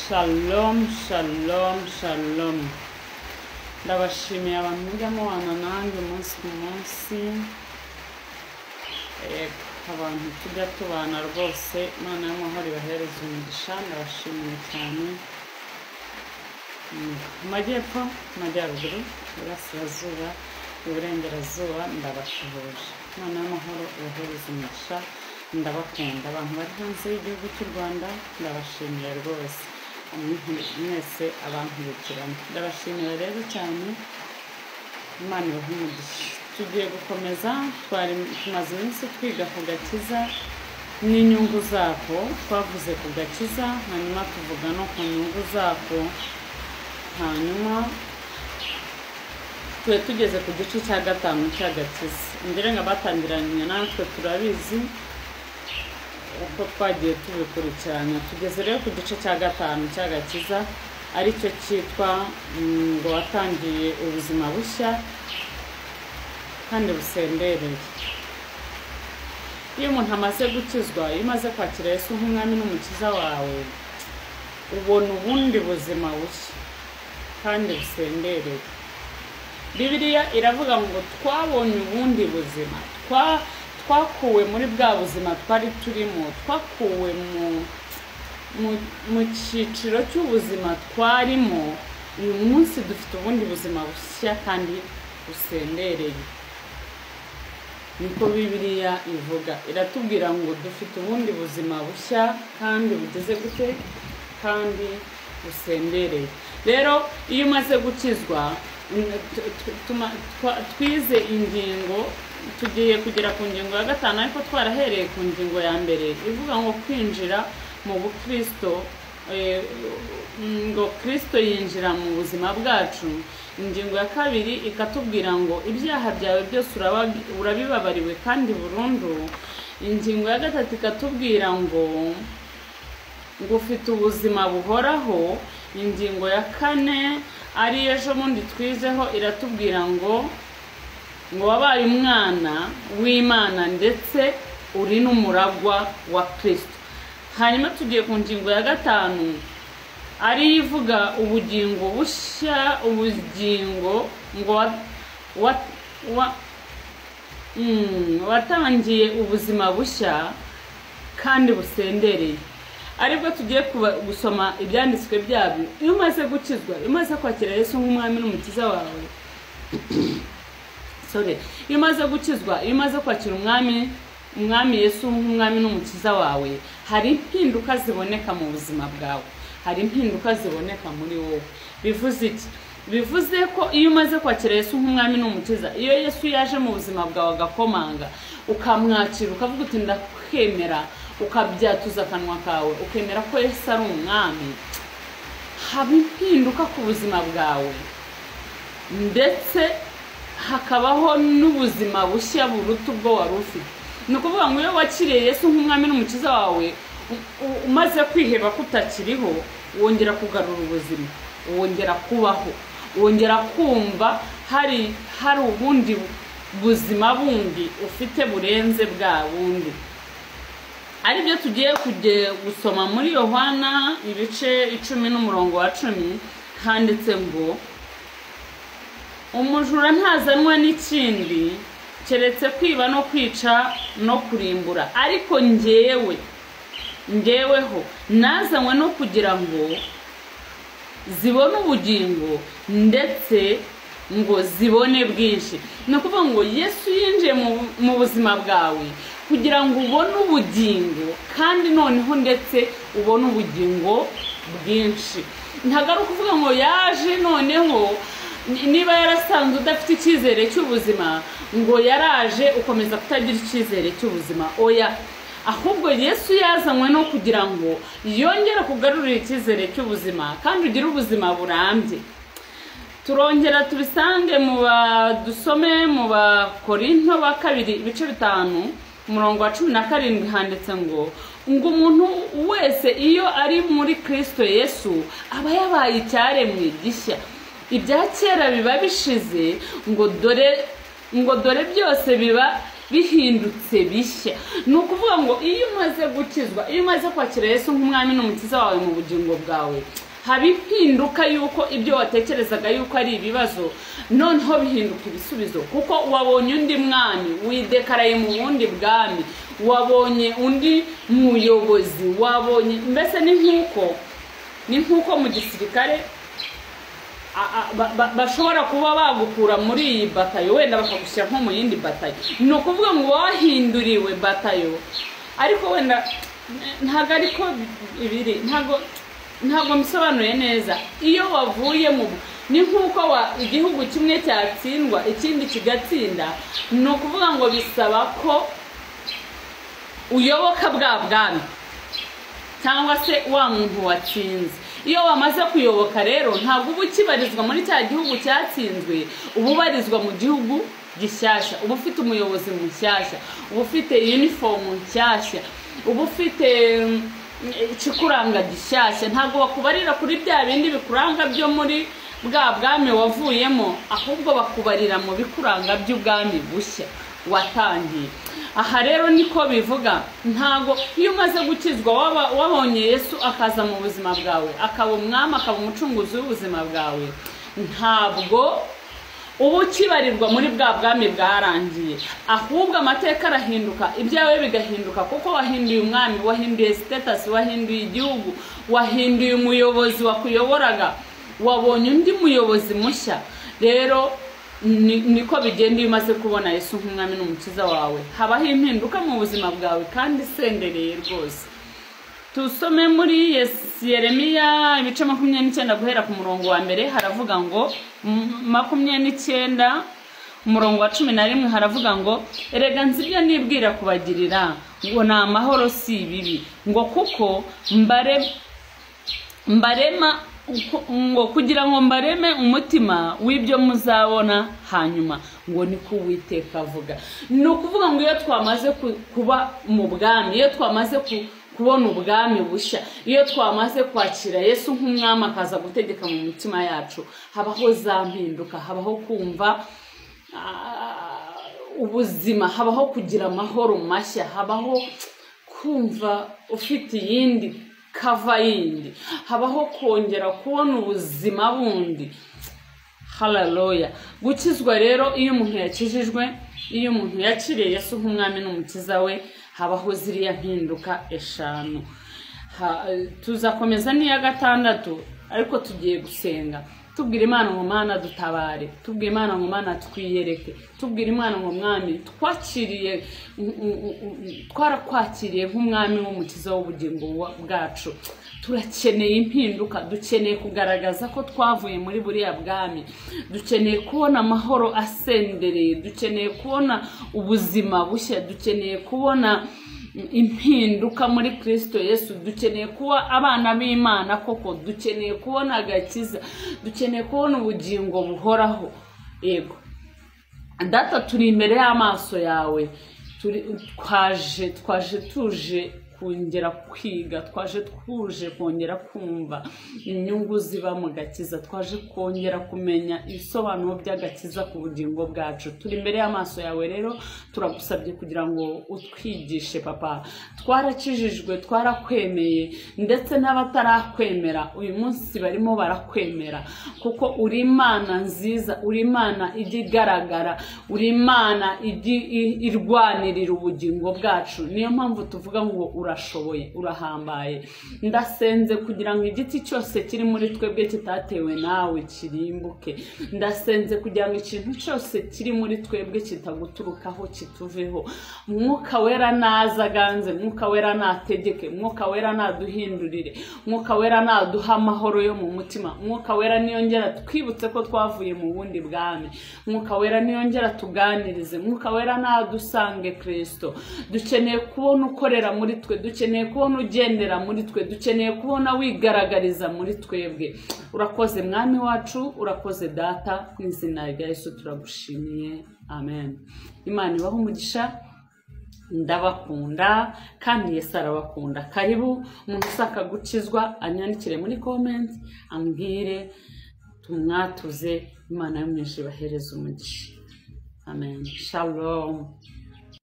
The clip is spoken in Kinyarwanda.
Shalom, shalom, shalom. Ndabashimiye abantu mujya mubana nanjye umunsi ku munsi. Abantu tujya tubana rwose, Imana y'amahoro ibahereze umugisha. Ndabashimiye cyane. Amajyepfo, amajyaruguru, iburasirazuba, iburengerazuba, ndabashuhuje. Imana y'amahoro ibahereze umugisha. Ndabakunda abantu bari hanze y'igihugu cy'u Rwanda, ndabashimiye rwose. Mwese abankurikirana ndabashimira rero cyane. Imana ibahe umugisha. Tugiye gukomeza, tumaze iminsi twiga ku gakiza n'inyungu zako. Twavuze ku gakiza, hanyuma tuvuga no ku nyungu zako, hanyuma tugeze ku gice cya 5 cy'agakiza. Ngire nga batangiranye natwe turabizi uko twagiye tubikurikirana. Tugeze rero ku gice cya 5 cy'agakiza, aricyo cyitwa ngo watangiye ubuzima bushya kandi busendereye. Iyo umuntu amaze gukizwa, iyo umaze kwakira Yesu nk'umwami n'umukiza wawe, ubona ubundi buzima bushya kandi busendereye. Bibiliya iravuga ngo twabonye ubundi buzima, twakuwe muri bwa buzima twari turimo, twakuwe mu cyiciro cy'ubuzima twarimo. Uyu munsi dufite ubundi buzima bushya kandi busendereye. Niko Bibiliya ivuga, iratubwira ngo dufite ubundi buzima bushya kandi bugeze gute kandi busendereye. Rero iyo umaze gukizwa, twize ingingo, tugiye kugera ku ngingo ya 5, ariko twarahereye ku ngingo ya mbere ivuga ngo kwinjira mu bukristo, ngo Kristo yinjira mu buzima bwacu. Ingingo ya 2 ikatubwira ngo ibyaha byawe byose urabibabariwe kandi burundu. Ingingo ya 3 ikatubwira ngo ufite ubuzima buhoraho. Ingingo ya 4 ari ejo bundi twizeho iratubwira ngo wabaye umwana w'Imana ndetse uri n'umuragwa wa Kristo. Hanyuma tugiye ku ngingo ya 5 ari ivuga ubugingo bushya, ubugingo ngo watangiye ubuzima bushya kandi busendereye. Aribwo tugiye gusoma ibyanditswe byabyo. Iyo umaze gukizwa, iyo umaze kwakira Yesu nk'umwami n'umukiza wawe, iyo umaze gukizwa, iyo umaze kwakira umwami Yesu nk'umwami n'umukiza wawe, hari impinduka ziboneka mu buzima bwawe, hari impinduka ziboneka muri wowe. Bivuze iki? Bivuze ko iyo umaze kwakira Yesu nk'umwami n'umukiza, iyo Yesu yaje mu buzima bwawe agakomanga, ukamwakira, ukavuga uti ndakwemera, ukabyatuza akanwa kawe, ukemera ko Yesu ari umwami, haba impinduka ku buzima bwawe, ndetse hakabaho n'ubuzima bushya buruta ubwo wari ufite. Ni ukuvuga ngo iyo wakiriye Yesu nk'umwami n'umukiza wawe, umaze kwiheba kutakiriho, wongera kugarura ubuzima, wongera kubaho, wongera kumva hari ubundi buzima bundi ufite burenze bwa bundi. Aribyo tugiye gusoma muri Yohana ibice 10:10, handitse ngo umujura ntazanwa n'ikindi keretse kwiba no kwica no kurimbura, ariko njyeweho nazanywe no kugira ngo zibone ubugingo ndetse ngo zibone bwinshi. Ni ukuvuga ngo Yesu yinjiye mu buzima bwawe kugira ngo ubone ubugingo, kandi noneho ndetse ubone ubugingo bwinshi. Ntabwo ari ukuvuga ngo yaje noneho niba yarasanzwe udafite icyizere cy'ubuzima ngo yaraje ukomeza kutagira icyizere cy'ubuzima. Oya, ahubwo Yesu yazanywe no kugira ngo yongere kugarurira icyizere cy'ubuzima kandi ugire ubuzima burambye. Turongera tubisange dusome mu Bakorinto ba 2 ibice 5 umurongo wa 17, handitse ngo umuntu wese iyo ari muri Kristo Yesu aba yabaye icyaremwe gishya, ibya kera biba bishize, ngo dore byose biba bihindutse bishya. Ni ukuvuga ngo iyo umaze gukizwa, iyo umaze kwakira Yesu nk'umwami n'umukiza wawe mu bugingo bwawe, haba impinduka yuko ibyo watekerezaga yuko ari ibibazo noneho bihinduka ibisubizo, kuko wabonye undi mwami, widekaraye mu bundi bwami, wabonye undi muyobozi, wabonye mbese ni nk'uko mu gisirikare bashobora kuba bagukura muri iyi batayo wenda bakagushyira nko mu yindi batayo. Ni ukuvuga ngo wahinduriwe batayo, ariko wenda ntabwo ariko ibiri, ntabwo mbisobanuye neza. Iyo wavuye mu ni nk'uko igihugu kimwe cyatsindwa ikindi kigatsinda, ni ukuvuga ngo bisaba ko uyoboka bwa bwami cyangwa se wa muntu watsinze. Iyo wamaze kuyoboka rero ntabwo uba ukibarizwa muri cya gihugu cyatsinzwe, uba ubarizwa mu gihugu gishyashya, uba ufite umuyobozi mushyashya, uba ufite uniform nshyashya, uba ufite ikikuranga gishyashya. Ntabwo bakubarira kuri bya bindi bikuranga byo muri bwa bwami wavuyemo, ahubwo bakubarira mu bikuranga by'ubwami bushya watangiye. Aha rero niko bivuga, ntago iyo umaze gukizwa wabonye Yesu akaza mu buzima bwawe, akaba umwami, akaba umucunguzi w'ubuzima bwawe, ntabwo ubu ukibarirwa muri bwa bwami bwarangiye, ahubwo amateka arahinduka, ibyawe bigahinduka, kuko wahinduye umwami, wahinduye status, wahinduye igihugu, wahinduye umuyobozi wakuyoboraga, wabonye undi muyobozi mushya. Rero niko bigenda iyo umaze kubona Yesu nk'umwami n'umukiza wawe, habaho impinduka mu buzima bwawe kandi sendereye rwose. Tusome muri Yeremiya ibice 29 guhera ku murongo wa mbere, haravuga ngo 29 umurongo wa 11 haravuga ngo erega nzi ibyo nibwira kubagirira ngo ni amahoro si ibibi, ngo kuko mbarema ngo kugira ngo mbareme umutima w'ibyo muzabona hanyuma, ngo niko Uwiteka avuga. Ni ukuvuga ngo iyo twamaze kuba mu bwami, iyo twamaze kubona ubwami bushya, iyo twamaze kwakira Yesu nk'umwami akaza gutegeka mu mitima yacu, habaho za mpinduka, habaho kumva ubuzima, habaho kugira amahoro mashya, habaho kumva ufite iyindi kava yindi, habaho kongera kubona ubuzima bundi. Haleluya. Gukizwa rero, iyo umuntu yakijijwe, iyo umuntu yakiriye Yesu nk'umwami n'umukiza we, habaho ziriya mpinduka eshanu. Tuzakomeza n'iya gatandatu, ariko tugiye gusenga tubwira Imana ngo Mana dutabare, tubwira Imana ngo Mana twiyereke, tubwira Imana ngo Mwami twarakwakiriye nk'umwami w'umukiza w'ubugingo bwacu. Turakeneye impinduka, dukeneye kugaragaza ko twavuye muri buriya bwami, dukeneye kubona amahoro asendereye, dukeneye kubona ubuzima bushya, dukeneye kubona impinduka muri Kristo Yesu, dukeneye kuba abana b'Imana koko, dukeneye kubona agakiza, dukeneye kubona ubugingo buhoraho. Yego Data, turi imbere y'amaso yawe, twaje tuje kongera kwiga, twaje twuje kongera kumva inyungu ziba mu gakiza, twaje kongera kumenya ibisobanuro by'agakiza ku bugingo bwacu. Turi imbere y'amaso yawe rero, turagusabye kugira ngo utwigishe Papa. Twarakijijwe, twarakwemeye, ndetse n'abatarakwemera uyu munsi barimo barakwemera, kuko uri Imana nziza, uri Imana igaragara, uri Imana irwanirira ubugingo bwacu. Niyo mpamvu tuvuga ngo urashoboye, urahambaye. Ndasenze kugira ngo igiti cyose kiri muri twebwe kitatewe nawe kirimbuke. Ndasenze kugira ngo ikintu cyose kiri muri twebwe kitaguturukaho kituveho. Mwuka wera naza ganze, Mwuka wera nategeke, Mwuka wera naduhindurire, Mwuka wera naduha amahoro yo mu mutima. Mwuka wera niyongera twibutse ko twavuye mu bundi bwami. Mwuka wera niyongera tuganirize. Mwuka wera nadusange Kristo. Dukeneye kubona ukorera muri twe, dukeneye kubona ugendera muri twe, dukeneye kubona wigaragariza muri twebwe. Urakoze Mwami wacu, urakoze Data, mu izina rya Yesu turagushimiye. Amen. Imana ibahe umugisha. Ndabakunda kandi Yesu arabakunda. Karibu umuntu usaka gukizwa anyandikire muri comment, ambwire tumwatuze. Imana yo mu ijuru ibahereze umugisha. Amen. Shalom.